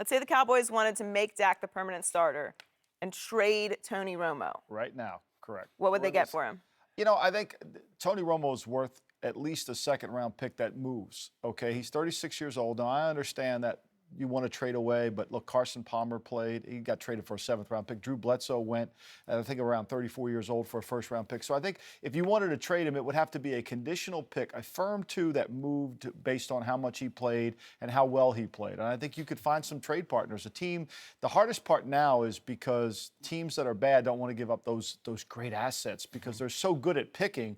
Let's say the Cowboys wanted to make Dak the permanent starter and trade Tony Romo. Right now, correct. What would they get for him? You know, I think Tony Romo is worth at least a second-round pick that moves, okay? He's 36 years old. Now, I understand that you want to trade away, but look, Carson Palmer played. He got traded for a seventh-round pick. Drew Bledsoe went, I think, around 34 years old for a first-round pick. So I think if you wanted to trade him, it would have to be a conditional pick, a firm two that moved based on how much he played and how well he played. And I think you could find some trade partners. A team, the hardest part now is because teams that are bad don't want to give up those great assets because they're so good at picking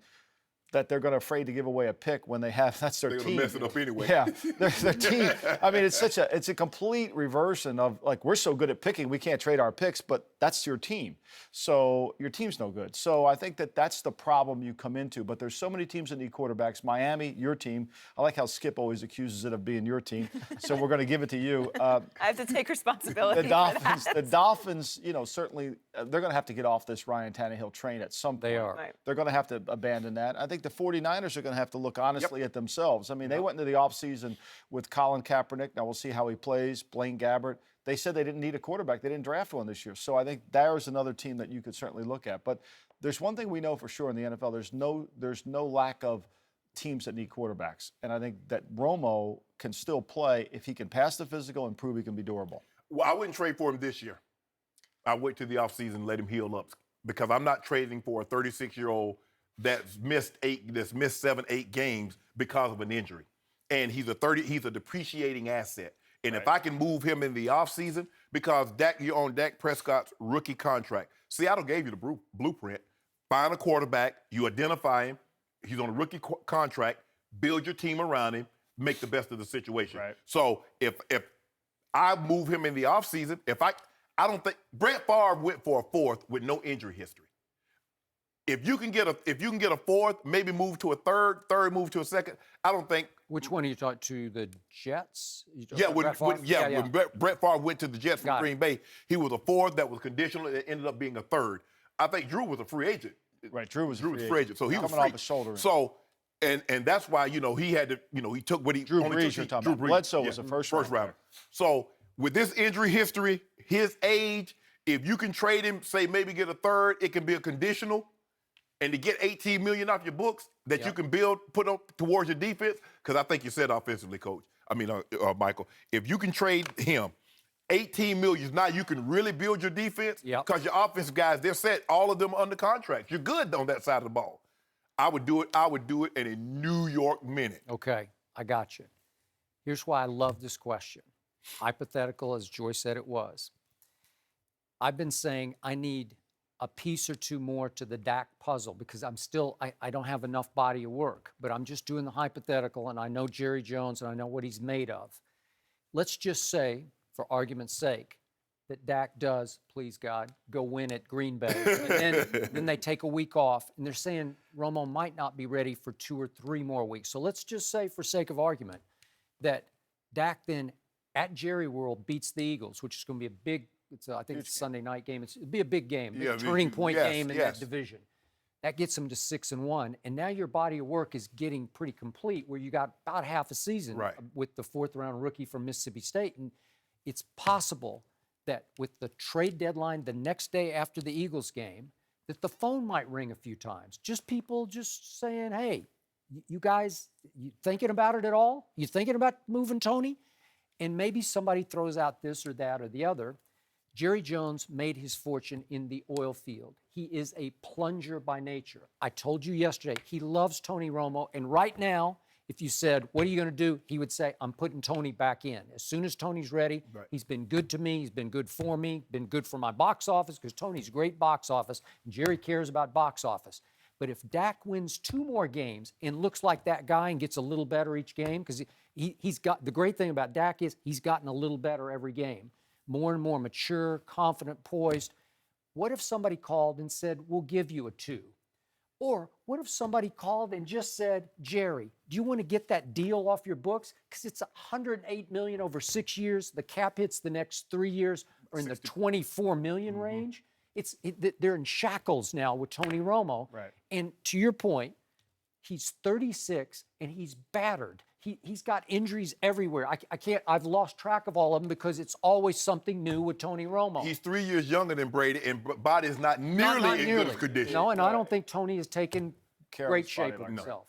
that they're going to afraid to give away a pick when they have, that's their team. They're going to mess it up anyway. Yeah, their team. I mean, it's a complete reversion of, like, we're so good at picking, we can't trade our picks, but that's your team. So your team's no good. So I think that's the problem you come into. But there's so many teams that need quarterbacks. Miami, your team. I like how Skip always accuses it of being your team. So we're going to give it to you. I have to take responsibility The for that. Dolphins, you know, certainly they're going to have to get off this Ryan Tannehill train at some point. They are. Right. They're going to have to abandon that. I think the 49ers are going to have to look honestly at themselves. I mean, they went into the offseason with Colin Kaepernick. Now we'll see how he plays. Blaine Gabbert. They said they didn't need a quarterback. They didn't draft one this year. So I think there's another team that you could certainly look at. But there's one thing we know for sure in the NFL. There's no lack of teams that need quarterbacks. And I think that Romo can still play if he can pass the physical and prove he can be durable. Well, I wouldn't trade for him this year. I'd wait till the offseason and let him heal up because I'm not trading for a 36-year-old that's missed 7, 8 games because of an injury. And he's a depreciating asset. And if I can move him in the offseason, because you're on Dak Prescott's rookie contract. Seattle gave you the blueprint. Find a quarterback, you identify him, he's on a rookie contract, build your team around him, make the best of the situation. Right. So if I move him in the offseason, I don't think Brett Favre went for a fourth with no injury history. If you can get a fourth, maybe move to a third move to a second. I don't think. Which one are you talking to? The Jets? When Brett Favre went to the Jets from Green Bay, he was a fourth that was conditional. It ended up being a third. I think Drew was a free agent. Right, Drew was a free agent. So he was coming off his shoulder. So and that's why he had to he took what he Drew only Brees, took. you're talking about. Bledsoe was a first rounder. So with this injury history, his age, if you can trade him, say maybe get a third, it can be a conditional. And to get $18 million off your books that you can put up towards your defense, because I think you said offensively, Michael, if you can trade him $18 million, now you can really build your defense because your offensive guys, they're set, all of them under contract. You're good on that side of the ball. I would do it in a New York minute. Okay, I got you. Here's why I love this question. Hypothetical, as Joy said it was. I've been saying I need a piece or two more to the Dak puzzle because I don't have enough body of work, but I'm just doing the hypothetical and I know Jerry Jones and I know what he's made of. Let's just say, for argument's sake, that Dak does, please God, go win at Green Bay. And then they take a week off and they're saying Romo might not be ready for 2 or 3 more weeks. So let's just say, for sake of argument, that Dak then at Jerry World beats the Eagles, which is going to be a big, I think it's a Sunday night game. It'll be a big game, a turning point game in that division. That gets them to 6-1, and now your body of work is getting pretty complete, where you got about half a season with the 4th-round rookie from Mississippi State, and it's possible that with the trade deadline the next day after the Eagles game, that the phone might ring a few times. Just people just saying, "Hey, you guys, you thinking about it at all? You thinking about moving Tony?" And maybe somebody throws out this or that or the other. Jerry Jones made his fortune in the oil field. He is a plunger by nature. I told you yesterday, he loves Tony Romo. And right now, if you said, what are you going to do? He would say, I'm putting Tony back in. As soon as Tony's ready, he's been good to me. He's been good for me, been good for my box office, because Tony's great box office. And Jerry cares about box office. But if Dak wins 2 more games and looks like that guy and gets a little better each game, because he's got, the great thing about Dak is he's gotten a little better every game. More and more mature, confident, poised. What if somebody called and said, we'll give you a 2? Or what if somebody called and just said, Jerry, do you want to get that deal off your books? Because it's $108 million over 6 years. The cap hits the next 3 years are in the $24 million range. They're in shackles now with Tony Romo. Right. And to your point, he's 36 and he's battered. he's got injuries everywhere. I can't. I've lost track of all of them because it's always something new with Tony Romo. He's 3 years younger than Brady, and body is not nearly Not in nearly. good condition. No, and I don't think Tony has taken Care of great his body shape of like that. himself.